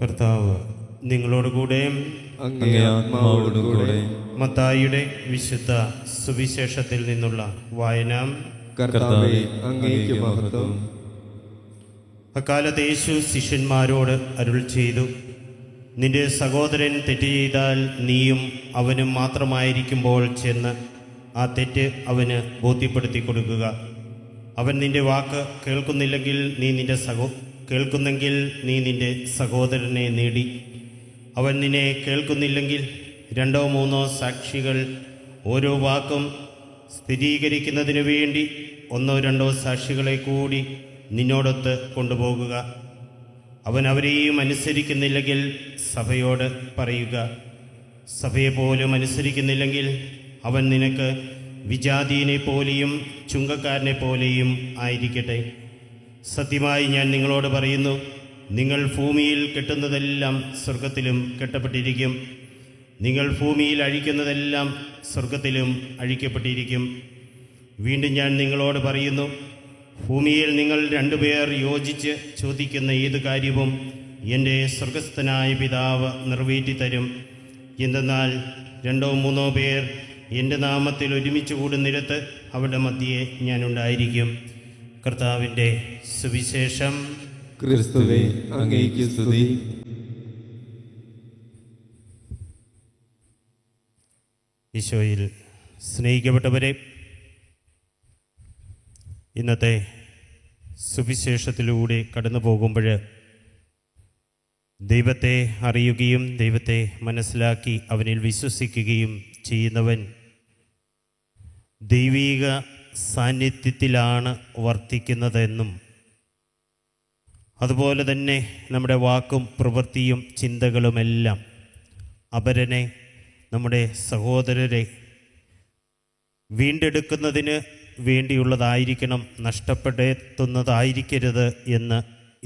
കർത്താവ് നിങ്ങളോടുകൂടെ അങ്ങേ ആത്മാവോടുകൂടെ. മത്തായിയുടെ വിശുദ്ധ സുവിശേഷത്തിൽ നിന്നുള്ള വായന. കർത്താവേ, അങ്ങേക്ക് മഹത്വം. അക്കാലത്ത് യേശു ശിഷ്യന്മാരോട് അരുൾ ചെയ്തു, നിന്റെ സഹോദരൻ തെറ്റ് ചെയ്താൽ നീയും അവനും മാത്രമായിരിക്കുമ്പോൾ ചെന്ന് ആ തെറ്റ് അവന് ബോധ്യപ്പെടുത്തി കൊടുക്കുക. അവൻ നിന്റെ വാക്ക് കേൾക്കുന്നെങ്കിൽ നീ നിന്റെ സഹോദരനെ നേടി. അവൻ നിന്നെ കേൾക്കുന്നില്ലെങ്കിൽ 2 or 3 സാക്ഷികൾ ഓരോ വാക്കും സ്ഥിരീകരിക്കുന്നതിന് വേണ്ടി 1 or 2 സാക്ഷികളെ കൂടി നിന്നോടൊത്ത് കൊണ്ടുപോകുക. അവൻ അവരെയും അനുസരിക്കുന്നില്ലെങ്കിൽ സഭയോട് പറയുക. സഭയെപ്പോലും അനുസരിക്കുന്നില്ലെങ്കിൽ അവൻ നിനക്ക് വിജാതീയനെ പോലെയും ചുങ്കക്കാരനെ പോലെയും ആയിരിക്കട്ടെ. സത്യമായി ഞാൻ നിങ്ങളോട് പറയുന്നു, നിങ്ങൾ ഭൂമിയിൽ കെട്ടുന്നതെല്ലാം സ്വർഗത്തിലും കെട്ടപ്പെട്ടിരിക്കും, നിങ്ങൾ ഭൂമിയിൽ അഴിക്കുന്നതെല്ലാം സ്വർഗത്തിലും അഴിക്കപ്പെട്ടിരിക്കും. വീണ്ടും ഞാൻ നിങ്ങളോട് പറയുന്നു, ഭൂമിയിൽ നിങ്ങൾ 2 പേർ യോജിച്ച് ചോദിക്കുന്ന ഏത് കാര്യവും എൻ്റെ സ്വർഗസ്ഥനായ പിതാവ് നിറവേറ്റിത്തരും. എന്തെന്നാൽ 2 or 3 പേർ എൻ്റെ നാമത്തിൽ ഒരുമിച്ച് കൂടുന്നിടത്ത് അവരുടെ മധ്യേ ഞാനുണ്ടായിരിക്കും. കർത്താവിൻ്റെ സുവിശേഷം. ക്രിസ്തുവേ, അങ്ങേക്ക് സ്തുതി. ഈശോയിൽ സ്നേഹിക്കപ്പെട്ടവരെ, ഇന്നത്തെ സുവിശേഷത്തിലൂടെ കടന്നു പോകുമ്പോൾ ദൈവത്തെ അറിയുകയും ദൈവത്തെ മനസ്സിലാക്കി അവനിൽ വിശ്വസിക്കുകയും ചെയ്യുന്നവൻ ദൈവീക സാന്നിധ്യത്തിലാണ് വർത്തിക്കുന്നതെന്നും അതുപോലെ തന്നെ നമ്മുടെ വാക്കും പ്രവൃത്തിയും ചിന്തകളുമെല്ലാം അപരനെ, നമ്മുടെ സഹോദരരെ വീണ്ടെടുക്കുന്നതിന് വേണ്ടിയുള്ളതായിരിക്കണം, നഷ്ടപ്പെടുത്തുന്നതായിരിക്കരുത് എന്ന്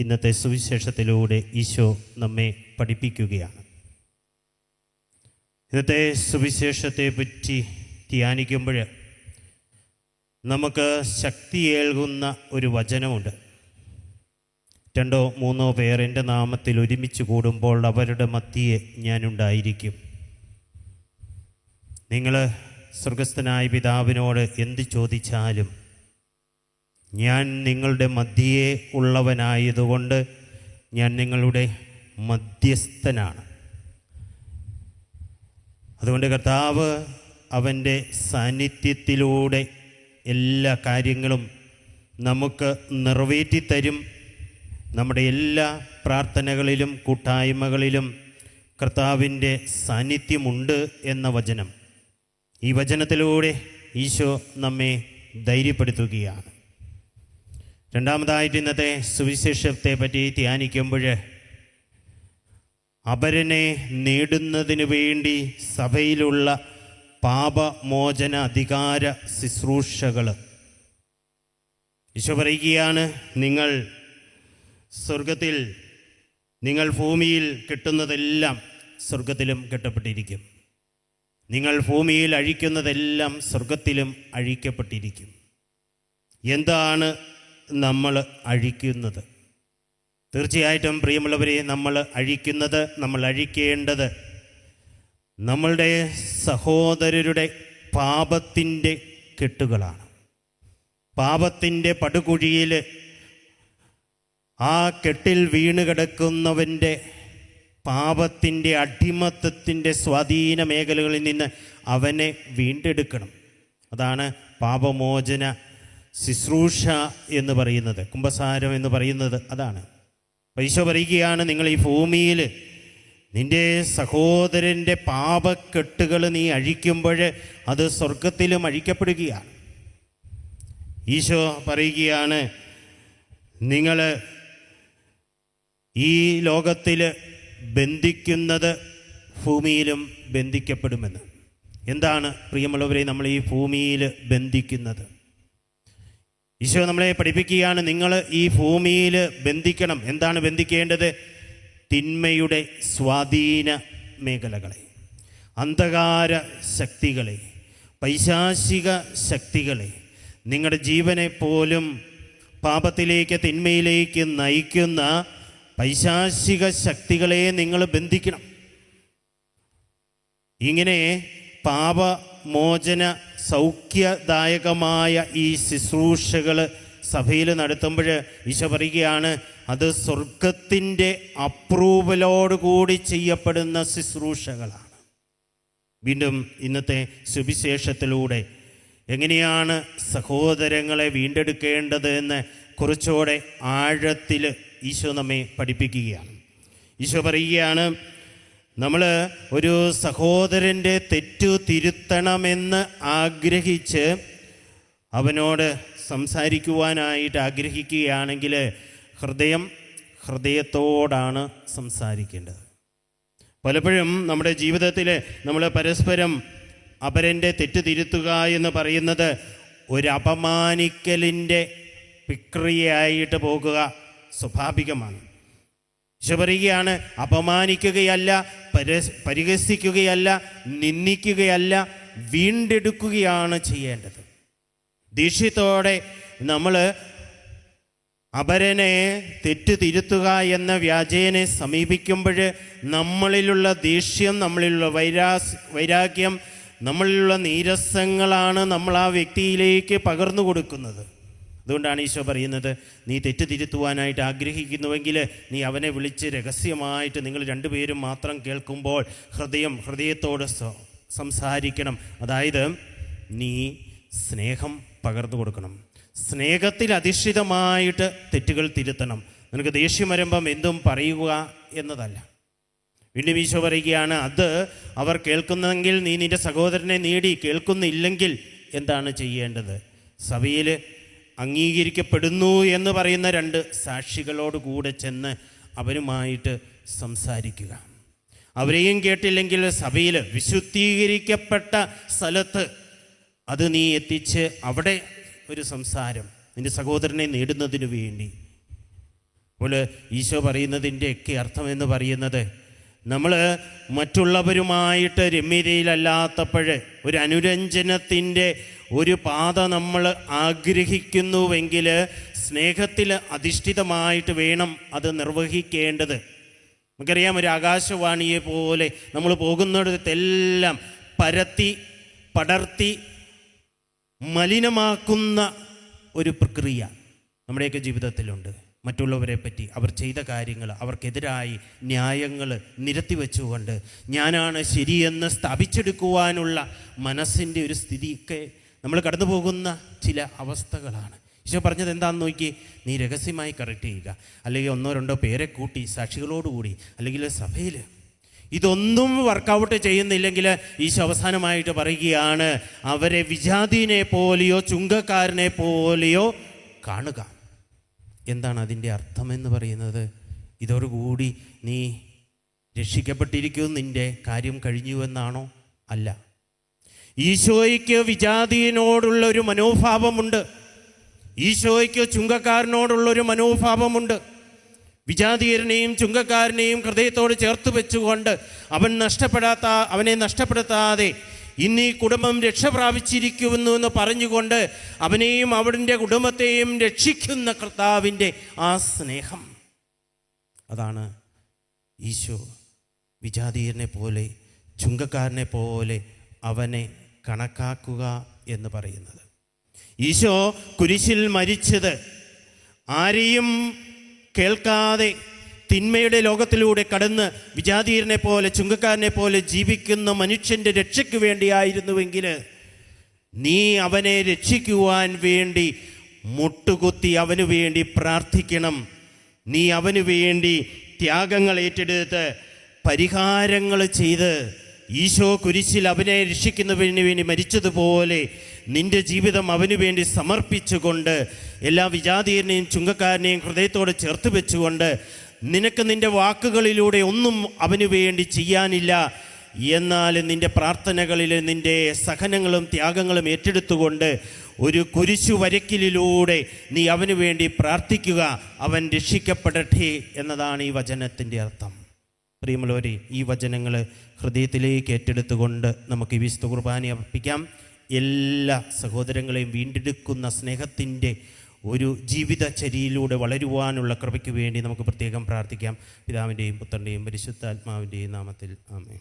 ഇന്നത്തെ സുവിശേഷത്തിലൂടെ ഈശോ നമ്മെ പഠിപ്പിക്കുകയാണ്. ഇന്നത്തെ സുവിശേഷത്തെ പറ്റി ധ്യാനിക്കുമ്പോൾ നമുക്ക് ശക്തിയേൽകുന്ന ഒരു വചനമുണ്ട്. 2 or 3 പേർ എൻ്റെ നാമത്തിൽ ഒരുമിച്ച് കൂടുമ്പോൾ അവരുടെ മധ്യേ ഞാനുണ്ടായിരിക്കും. നിങ്ങൾ സ്വർഗസ്ഥനായ പിതാവിനോട് എന്ത് ചോദിച്ചാലും ഞാൻ നിങ്ങളുടെ മധ്യേ ഉള്ളവനായതുകൊണ്ട് ഞാൻ നിങ്ങളുടെ മധ്യസ്ഥനാണ്. അതുകൊണ്ട് കർത്താവ് അവൻ്റെ സാന്നിധ്യത്തിലൂടെ എല്ലാ കാര്യങ്ങളും നമുക്ക് നിറവേറ്റിത്തരും. നമ്മുടെ എല്ലാ പ്രാർത്ഥനകളിലും കൂട്ടായ്മകളിലും കർത്താവിൻ്റെ സാന്നിധ്യമുണ്ട് എന്ന വചനം, ഈ വചനത്തിലൂടെ ഈശോ നമ്മെ ധൈര്യപ്പെടുത്തുകയാണ്. രണ്ടാമതായിട്ട് ഇന്നത്തെ സുവിശേഷത്തെ പറ്റി ധ്യാനിക്കുമ്പോൾ അപരനെ നേടുന്നതിന് വേണ്ടി സഭയിലുള്ള പാപമോചന അധികാര ശുശ്രൂഷകൾ. ഈശോ പറയുകയാണ്, നിങ്ങൾ ഭൂമിയിൽ കെട്ടുന്നതെല്ലാം സ്വർഗത്തിലും കെട്ടപ്പെട്ടിരിക്കും, നിങ്ങൾ ഭൂമിയിൽ അഴിക്കുന്നതെല്ലാം സ്വർഗത്തിലും അഴിക്കപ്പെട്ടിരിക്കും. എന്താണ് നമ്മൾ അഴിക്കുന്നത്? തീർച്ചയായിട്ടും പ്രിയമുള്ളവരെ, നമ്മൾ അഴിക്കേണ്ടത് നമ്മളുടെ സഹോദരരുടെ പാപത്തിൻ്റെ കെട്ടുകളാണ്. പാപത്തിൻ്റെ പടുകുഴിയിൽ ആ കെട്ടിൽ വീണ് കിടക്കുന്നവൻ്റെ പാപത്തിൻ്റെ അടിമത്തത്തിൻ്റെ സ്വാധീന മേഖലകളിൽ നിന്ന് അവനെ വീണ്ടെടുക്കണം. അതാണ് പാപമോചന ശുശ്രൂഷ എന്ന് പറയുന്നത്, കുമ്പസാരം എന്ന് പറയുന്നത് അതാണ്. ഈശോ പറയുകയാണ്, നിങ്ങൾ ഈ ഭൂമിയിൽ നിൻ്റെ സഹോദരൻ്റെ പാപക്കെട്ടുകൾ നീ അഴിക്കുമ്പോൾ അത് സ്വർഗത്തിലും അഴിക്കപ്പെടുകയാണ്. ഈശോ പറയുകയാണ്, നിങ്ങൾ ഈ ലോകത്തിൽ ബന്ധിക്കുന്നത് ഭൂമിയിലും ബന്ധിക്കപ്പെടുമെന്ന്. എന്താണ് പ്രിയമുള്ളവരെ നമ്മൾ ഈ ഭൂമിയിൽ ബന്ധിക്കുന്നത്? ഈശോ നമ്മളെ പഠിപ്പിക്കുകയാണ്, നിങ്ങൾ ഈ ഭൂമിയിൽ ബന്ധിക്കണം. എന്താണ് ബന്ധിക്കേണ്ടത്? തിന്മയുടെ സ്വാധീന മേഖലകളെ, അന്ധകാര ശക്തികളെ, പൈശാചിക ശക്തികളെ, നിങ്ങളുടെ ജീവനെ പോലും പാപത്തിലേക്ക്, തിന്മയിലേക്ക് നയിക്കുന്ന പൈശാചിക ശക്തികളെ നിങ്ങൾ ബന്ധിക്കണം. ഇങ്ങനെ പാപമോചന സൗഖ്യദായകമായ ഈ ശുശ്രൂഷകൾ സഭയിൽ നടത്തുമ്പോൾ ഈശോ പറയുകയാണ്, അത് സ്വർഗത്തിൻ്റെ അപ്രൂവലോടുകൂടി ചെയ്യപ്പെടുന്ന ശുശ്രൂഷകളാണ്. വീണ്ടും ഇന്നത്തെ സുവിശേഷത്തിലൂടെ എങ്ങനെയാണ് സഹോദരങ്ങളെ വീണ്ടെടുക്കേണ്ടത് എന്ന് കുറച്ചുകൂടെ ആഴത്തിൽ ഈശോ നമ്മെ പഠിപ്പിക്കുകയാണ്. ഈശോ പറയുകയാണ്, നമ്മൾ ഒരു സഹോദരൻ്റെ തെറ്റു തിരുത്തണമെന്ന് ആഗ്രഹിച്ച് അവനോട് സംസാരിക്കുവാനായിട്ട് ആഗ്രഹിക്കുകയാണെങ്കിൽ ഹൃദയത്തോടാണ് സംസാരിക്കേണ്ടത്. പലപ്പോഴും നമ്മുടെ ജീവിതത്തിൽ നമ്മൾ പരസ്പരം അപരൻ്റെ തെറ്റ് തിരുത്തുക എന്ന് പറയുന്നത് ഒരു അപമാനിക്കലിൻ്റെ പ്രക്രിയയായിട്ട് പോകുക സ്വാഭാവികമാണ്. ഈശോ പറയുകയാണ്, അപമാനിക്കുകയല്ല, പരിഹസിക്കുകയല്ല, നിന്ദിക്കുകയല്ല, വീണ്ടെടുക്കുകയാണ് ചെയ്യേണ്ടത്. ദേഷ്യത്തോടെ നമ്മൾ അപരനെ തെറ്റ് തിരുത്തുക എന്ന വ്യാജേനെ സമീപിക്കുമ്പോൾ നമ്മളിലുള്ള ദേഷ്യം, നമ്മളിലുള്ള വൈരാഗ്യം, നമ്മളിലുള്ള നീരസങ്ങളാണ് നമ്മൾ ആ വ്യക്തിയിലേക്ക് പകർന്നു കൊടുക്കുന്നത്. അതുകൊണ്ടാണ് ഈശോ പറയുന്നത്, നീ തെറ്റ് തിരുത്തുവാനായിട്ട് ആഗ്രഹിക്കുന്നുവെങ്കിൽ നീ അവനെ വിളിച്ച് രഹസ്യമായിട്ട് നിങ്ങൾ രണ്ടുപേരും മാത്രം കേൾക്കുമ്പോൾ ഹൃദയത്തോട് സംസാരിക്കണം. അതായത് നീ സ്നേഹം പകർന്നു കൊടുക്കണം. സ്നേഹത്തിൽ അധിഷ്ഠിതമായിട്ട് തെറ്റുകൾ തിരുത്തണം. നിനക്ക് ദേഷ്യം വരുമ്പം എന്തും പറയുക എന്നതല്ല. വീണ്ടും ഈശോ പറയുകയാണ്, അത് അവർ കേൾക്കുന്നെങ്കിൽ നീ നിൻ്റെ സഹോദരനെ നേടി. കേൾക്കുന്നില്ലെങ്കിൽ എന്താണ് ചെയ്യേണ്ടത്? സഭയിൽ അംഗീകരിക്കപ്പെടുന്നു എന്ന് പറയുന്ന 2 സാക്ഷികളോട് കൂടെ ചെന്ന് അവരുമായിട്ട് സംസാരിക്കുക. അവരെയും കേട്ടില്ലെങ്കിൽ സഭയിൽ വിശുദ്ധീകരിക്കപ്പെട്ട സ്ഥലത്ത് അത് നീ എത്തിച്ച് അവിടെ ഒരു സംസാരം നിൻ്റെ സഹോദരനെ നേടുന്നതിന് വേണ്ടി. അപ്പോൾ ഈശോ പറയുന്നതിൻ്റെയൊക്കെ അർത്ഥം എന്ന് പറയുന്നത്, നമ്മൾ മറ്റുള്ളവരുമായിട്ട് രമ്യതയിലല്ലാത്തപ്പോൾ ഒരു അനുരഞ്ജനത്തിൻ്റെ ഒരു പാത നമ്മൾ ആഗ്രഹിക്കുന്നുവെങ്കിൽ സ്നേഹത്തിൽ അധിഷ്ഠിതമായിട്ട് വേണം അത് നിർവഹിക്കേണ്ടത്. നമുക്കറിയാം, ഒരു ആകാശവാണിയെ പോലെ നമ്മൾ പോകുന്നിടത്തെല്ലാം പടർത്തി മലിനമാക്കുന്ന ഒരു പ്രക്രിയ നമ്മുടെയൊക്കെ ജീവിതത്തിലുണ്ട്. മറ്റുള്ളവരെ പറ്റി, അവർ ചെയ്ത കാര്യങ്ങൾ, അവർക്കെതിരായി ന്യായങ്ങൾ നിരത്തി വെച്ചുകൊണ്ട് ഞാനാണ് ശരിയെന്ന് സ്ഥാപിച്ചെടുക്കുവാനുള്ള മനസ്സിൻ്റെ ഒരു സ്ഥിതിയൊക്കെ നമ്മൾ കടന്നു പോകുന്ന ചില അവസ്ഥകളാണ്. ഈശോ പറഞ്ഞത് എന്താണെന്ന് നോക്കി, നീ രഹസ്യമായി കറക്റ്റ് ചെയ്യുക, അല്ലെങ്കിൽ 1-2 പേരെ കൂട്ടി സാക്ഷികളോടുകൂടി, അല്ലെങ്കിൽ സഭയിൽ. ഇതൊന്നും വർക്കൗട്ട് ചെയ്യുന്നില്ലെങ്കിൽ ഈശോ അവസാനമായിട്ട് പറയുകയാണ്, അവരെ വിജാതിനെ പോലെയോ ചുങ്കക്കാരനെ പോലെയോ കാണുക. എന്താണ് അതിൻ്റെ അർത്ഥമെന്ന് പറയുന്നത്? ഇതോടുകൂടി നീ രക്ഷിക്കപ്പെട്ടിരിക്കും, നിൻ്റെ കാര്യം കഴിഞ്ഞുവെന്നാണോ? അല്ല. ഈശോയ്ക്ക് വിജാതിയനോടുള്ളൊരു മനോഭാവമുണ്ട്, ഈശോയ്ക്ക് ചുങ്കക്കാരനോടുള്ളൊരു മനോഭാവമുണ്ട്. വിജാതീയനെയും ചുങ്കക്കാരനെയും ഹൃദയത്തോട് ചേർത്ത് വെച്ചുകൊണ്ട് അവനെ നഷ്ടപ്പെടുത്താതെ ഇന്ന് ഈ കുടുംബം രക്ഷ പ്രാപിച്ചിരിക്കുന്നു എന്ന് പറഞ്ഞുകൊണ്ട് അവനെയും അവൻ്റെ കുടുംബത്തെയും രക്ഷിക്കുന്ന കർത്താവിൻ്റെ ആ സ്നേഹം, അതാണ് ഈശോ വിജാതീയനെ പോലെ ചുങ്കക്കാരനെ പോലെ അവനെ കണക്കാക്കുക എന്ന് പറയുന്നത്. ഈശോ കുരിശിൽ മരിച്ചത് ആരെയും കേൾക്കാതെ തിന്മയുടെ ലോകത്തിലൂടെ കടന്ന് വിജാതീയനെ പോലെ ചുങ്കക്കാരനെ പോലെ ജീവിക്കുന്ന മനുഷ്യൻ്റെ രക്ഷയ്ക്ക് വേണ്ടിയായിരുന്നുവെങ്കിൽ നീ അവനെ രക്ഷിക്കുവാൻ വേണ്ടി മുട്ടുകുത്തി അവനു വേണ്ടി പ്രാർത്ഥിക്കണം. നീ അവനു വേണ്ടി ത്യാഗങ്ങൾ ഏറ്റെടുത്ത് പരിഹാരങ്ങൾ ചെയ്ത് ഈശോ കുരിശിൽ അവനെ രക്ഷിക്കുന്നതിന് വേണ്ടി മരിച്ചതുപോലെ നിന്റെ ജീവിതം അവനു വേണ്ടി സമർപ്പിച്ചുകൊണ്ട് എല്ലാ വിജാതീയനെയും ചുങ്കക്കാരനെയും ഹൃദയത്തോടെ ചേർത്ത് വെച്ചുകൊണ്ട് നിനക്ക് നിൻ്റെ വാക്കുകളിലൂടെ ഒന്നും അവനു വേണ്ടി ചെയ്യാനില്ല, എന്നാൽ നിൻ്റെ പ്രാർത്ഥനകളിൽ നിൻ്റെ സഹനങ്ങളും ത്യാഗങ്ങളും ഏറ്റെടുത്തുകൊണ്ട് ഒരു കുരിശു വരയ്ക്കലിലൂടെ നീ അവനു വേണ്ടി പ്രാർത്ഥിക്കുക, അവൻ രക്ഷിക്കപ്പെടട്ടെ എന്നതാണ് ഈ വചനത്തിൻ്റെ അർത്ഥം. പ്രിയമുള്ളവരെ, ഈ വചനങ്ങൾ ഹൃദയത്തിലേക്ക് ഏറ്റെടുത്തുകൊണ്ട് നമുക്ക് ഈ വിശുദ്ധ കുർബാന അർപ്പിക്കാം. എല്ലാ സഹോദരങ്ങളെയും വീണ്ടെടുക്കുന്ന സ്നേഹത്തിൻ്റെ ഒരു ജീവിതചര്യയിലൂടെ വളരുവാനുള്ള കൃപയ്ക്ക് വേണ്ടി നമുക്ക് പ്രത്യേകം പ്രാർത്ഥിക്കാം. പിതാവിൻ്റെയും പുത്രൻ്റെയും പരിശുദ്ധാത്മാവിൻ്റെയും നാമത്തിൽ ആമേൻ.